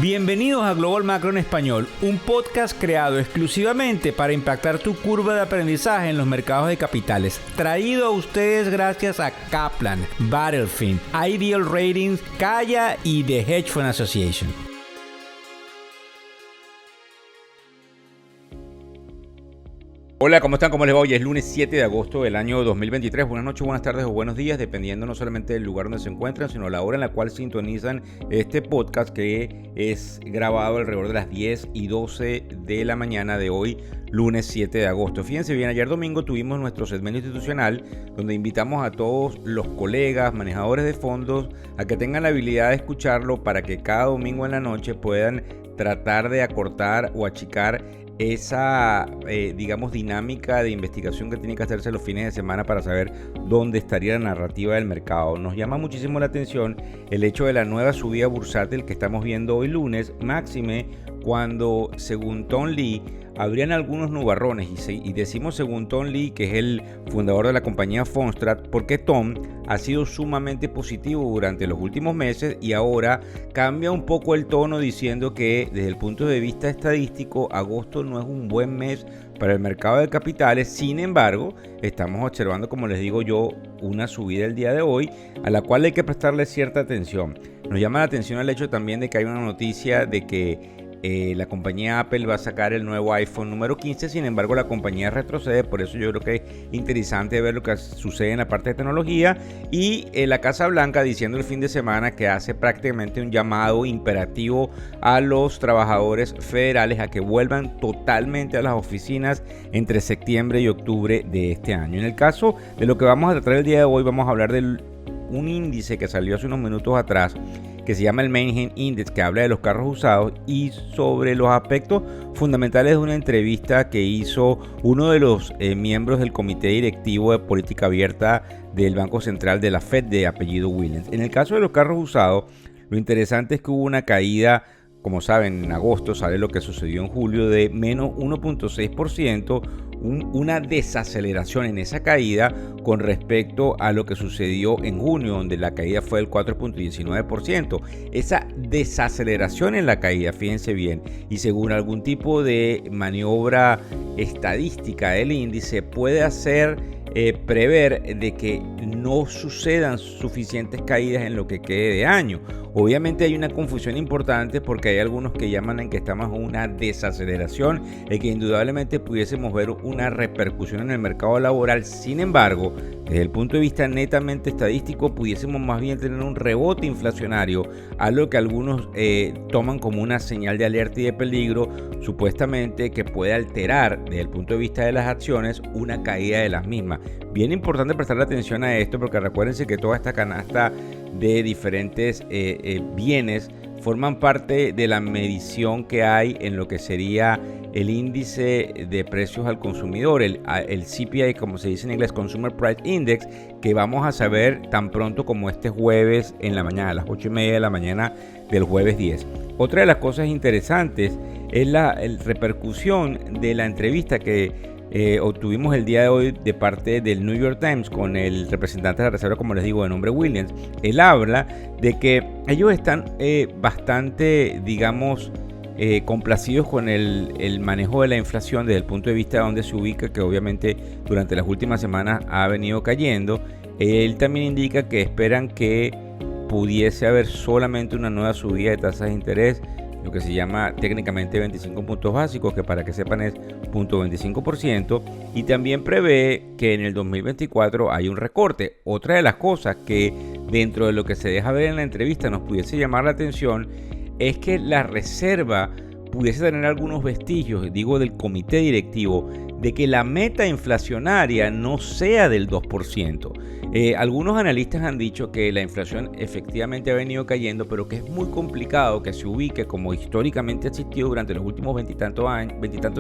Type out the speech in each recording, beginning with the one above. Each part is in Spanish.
Bienvenidos a Global Macro en Español, un podcast creado exclusivamente para impactar tu curva de aprendizaje en los mercados de capitales. Traído a ustedes gracias a Kaplan, Battlefield, Ideal Ratings, Kaya y The Hedge Fund Association. Hola, ¿cómo están? ¿Cómo les va? Hoy es lunes 7 de agosto del año 2023. Buenas noches, buenas tardes o buenos días, dependiendo no solamente del lugar donde se encuentran, sino la hora en la cual sintonizan este podcast que es grabado alrededor de las 10 y 12 de la mañana de hoy, lunes 7 de agosto. Fíjense bien, ayer domingo tuvimos nuestro segmento institucional donde invitamos a todos los colegas, manejadores de fondos, a que tengan la habilidad de escucharlo para que cada domingo en la noche puedan tratar de acortar o achicar esa, dinámica de investigación que tiene que hacerse los fines de semana para saber dónde estaría la narrativa del mercado. Nos llama muchísimo la atención el hecho de la nueva subida bursátil que estamos viendo hoy lunes, máxime cuando, según Tom Lee, habrían algunos nubarrones, y decimos según Tom Lee, que es el fundador de la compañía Fundstrat, porque Tom ha sido sumamente positivo durante los últimos meses y ahora cambia un poco el tono diciendo que desde el punto de vista estadístico agosto no es un buen mes para el mercado de capitales. Sin embargo, estamos observando, como les digo yo, una subida el día de hoy a la cual hay que prestarle cierta atención. Nos llama la atención el hecho también de que hay una noticia de que la compañía Apple va a sacar el nuevo iPhone número 15, sin embargo la compañía retrocede, por eso yo creo que es interesante ver lo que sucede en la parte de tecnología. Y la Casa Blanca diciendo el fin de semana que hace prácticamente un llamado imperativo a los trabajadores federales a que vuelvan totalmente a las oficinas entre septiembre y octubre de este año. En el caso de lo que vamos a tratar el día de hoy, vamos a hablar de un índice que salió hace unos minutos atrás, que se llama el Manheim Index, que habla de los carros usados y sobre los aspectos fundamentales de una entrevista que hizo uno de los miembros del comité directivo de política abierta del Banco Central de la Fed, de apellido Williams. En el caso de los carros usados, lo interesante es que hubo una caída, como saben, en agosto sale lo que sucedió en julio, de menos 1.6%, una desaceleración en esa caída con respecto a lo que sucedió en junio, donde la caída fue del 4.19%. Esa desaceleración en la caída, fíjense bien, y según algún tipo de maniobra estadística del índice, puede hacer prever de que no sucedan suficientes caídas en lo que quede de año. Obviamente hay una confusión importante porque hay algunos que llaman en que estamos en una desaceleración y que indudablemente pudiésemos ver una repercusión en el mercado laboral. Sin embargo, desde el punto de vista netamente estadístico, pudiésemos más bien tener un rebote inflacionario, algo que algunos toman como una señal de alerta y de peligro, supuestamente que puede alterar desde el punto de vista de las acciones una caída de las mismas. Bien importante prestarle atención a esto porque recuérdense que toda esta canasta de diferentes bienes forman parte de la medición que hay en lo que sería el índice de precios al consumidor, el CPI, como se dice en inglés, Consumer Price Index, que vamos a saber tan pronto como este jueves en la mañana, a las 8:30 de la mañana del jueves 10. Otra de las cosas interesantes es la repercusión de la entrevista que obtuvimos el día de hoy de parte del New York Times con el representante de la Reserva, como les digo, de nombre Williams. Él habla de que ellos están bastante, complacidos con el manejo de la inflación desde el punto de vista de donde se ubica, que obviamente durante las últimas semanas ha venido cayendo. Él también indica que esperan que pudiese haber solamente una nueva subida de tasas de interés, lo que se llama técnicamente 25 puntos básicos, que para que sepan es 0.25%, y también prevé que en el 2024 hay un recorte. Otra de las cosas que dentro de lo que se deja ver en la entrevista nos pudiese llamar la atención es que la Reserva pudiese tener algunos vestigios, del comité directivo, de que la meta inflacionaria no sea del 2%. Algunos analistas han dicho que la inflación efectivamente ha venido cayendo, pero que es muy complicado que se ubique como históricamente ha existido durante los últimos veintitantos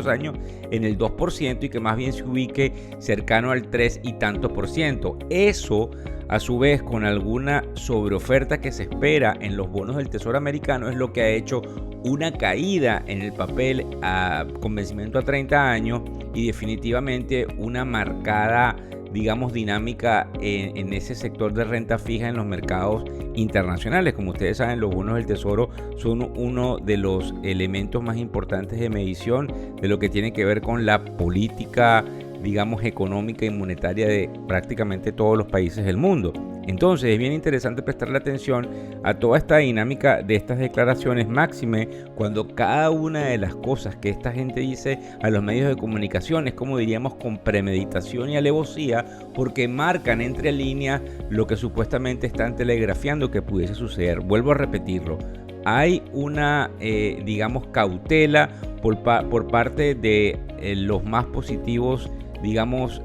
años en el 2% y que más bien se ubique cercano al 3 y tanto por ciento. Eso, a su vez, con alguna sobreoferta que se espera en los bonos del Tesoro americano, es lo que ha hecho una caída en el papel con vencimiento a 30 años y definitivamente una marcada digamos, dinámica en ese sector de renta fija en los mercados internacionales. Como ustedes saben, los bonos del Tesoro son uno de los elementos más importantes de medición de lo que tiene que ver con la política, digamos, económica y monetaria de prácticamente todos los países del mundo. Entonces es bien interesante prestarle atención a toda esta dinámica de estas declaraciones, máxime cuando cada una de las cosas que esta gente dice a los medios de comunicación es, como diríamos, con premeditación y alevosía, porque marcan entre líneas lo que supuestamente están telegrafiando que pudiese suceder. Vuelvo a repetirlo. Hay una, digamos, cautela por parte de los más positivos, digamos,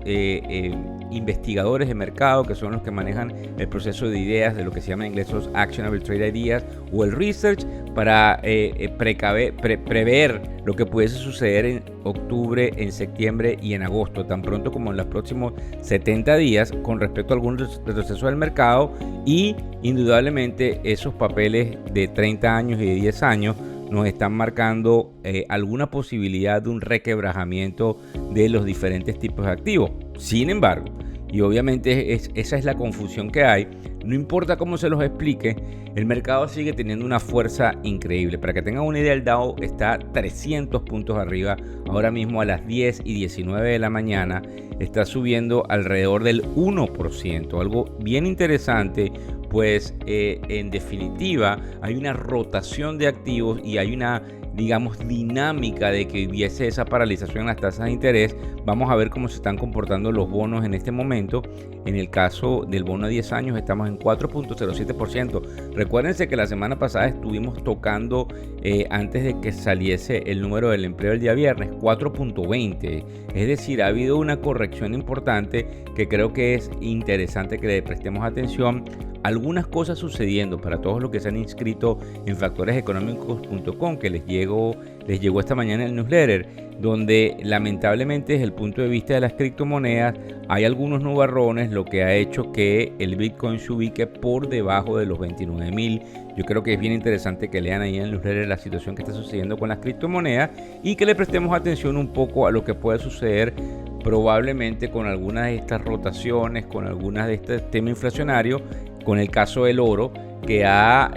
investigadores de mercado, que son los que manejan el proceso de ideas, de lo que se llama en inglés los Actionable Trade Ideas, o el Research, para prever lo que pudiese suceder en octubre, en septiembre y en agosto, tan pronto como en los próximos 70 días, con respecto a algún retroceso del mercado. Y indudablemente esos papeles de 30 años y de 10 años nos están marcando alguna posibilidad de un requebrajamiento de los diferentes tipos de activos. Sin embargo, y obviamente esa es la confusión que hay, no importa cómo se los explique, el mercado sigue teniendo una fuerza increíble. Para que tengan una idea, el Dow está 300 puntos arriba, ahora mismo a las 10 y 19 de la mañana, está subiendo alrededor del 1%, algo bien interesante. Pues en definitiva hay una rotación de activos y hay una, digamos, dinámica de que hubiese esa paralización en las tasas de interés. Vamos a ver cómo se están comportando los bonos en este momento. En el caso del bono a 10 años estamos en 4.07%. Recuérdense que la semana pasada estuvimos tocando, antes de que saliese el número del empleo el día viernes, 4.20. Es decir, ha habido una corrección importante que creo que es interesante que le prestemos atención. Algunas cosas sucediendo para todos los que se han inscrito en factoreseconómicos.com, que les llegó esta mañana el newsletter, donde lamentablemente desde el punto de vista de las criptomonedas hay algunos nubarrones, lo que ha hecho que el Bitcoin se ubique por debajo de los 29.000. Yo creo que es bien interesante que lean ahí en el newsletter la situación que está sucediendo con las criptomonedas y que le prestemos atención un poco a lo que puede suceder probablemente con algunas de estas rotaciones, con algunas de este tema inflacionario, con el caso del oro, que ha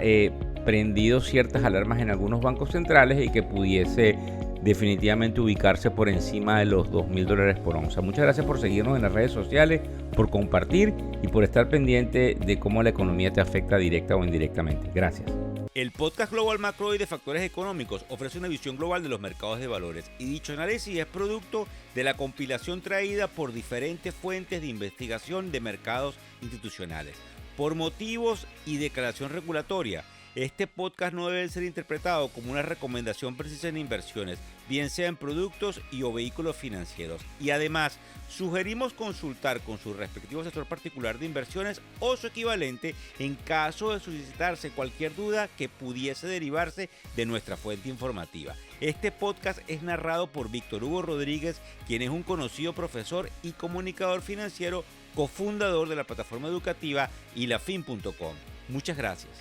prendido ciertas alarmas en algunos bancos centrales y que pudiese definitivamente ubicarse por encima de los $2.000 por onza. Muchas gracias por seguirnos en las redes sociales, por compartir y por estar pendiente de cómo la economía te afecta directa o indirectamente. Gracias. El podcast Global Macro y de Factores Económicos ofrece una visión global de los mercados de valores, y dicho análisis es producto de la compilación traída por diferentes fuentes de investigación de mercados institucionales. Por motivos y declaración regulatoria, este podcast no debe ser interpretado como una recomendación precisa en inversiones, bien sea en productos y o vehículos financieros. Y además, sugerimos consultar con su respectivo asesor particular de inversiones o su equivalente en caso de suscitarse cualquier duda que pudiese derivarse de nuestra fuente informativa. Este podcast es narrado por Víctor Hugo Rodríguez, quien es un conocido profesor y comunicador financiero, cofundador de la plataforma educativa ilafin.com. Muchas gracias.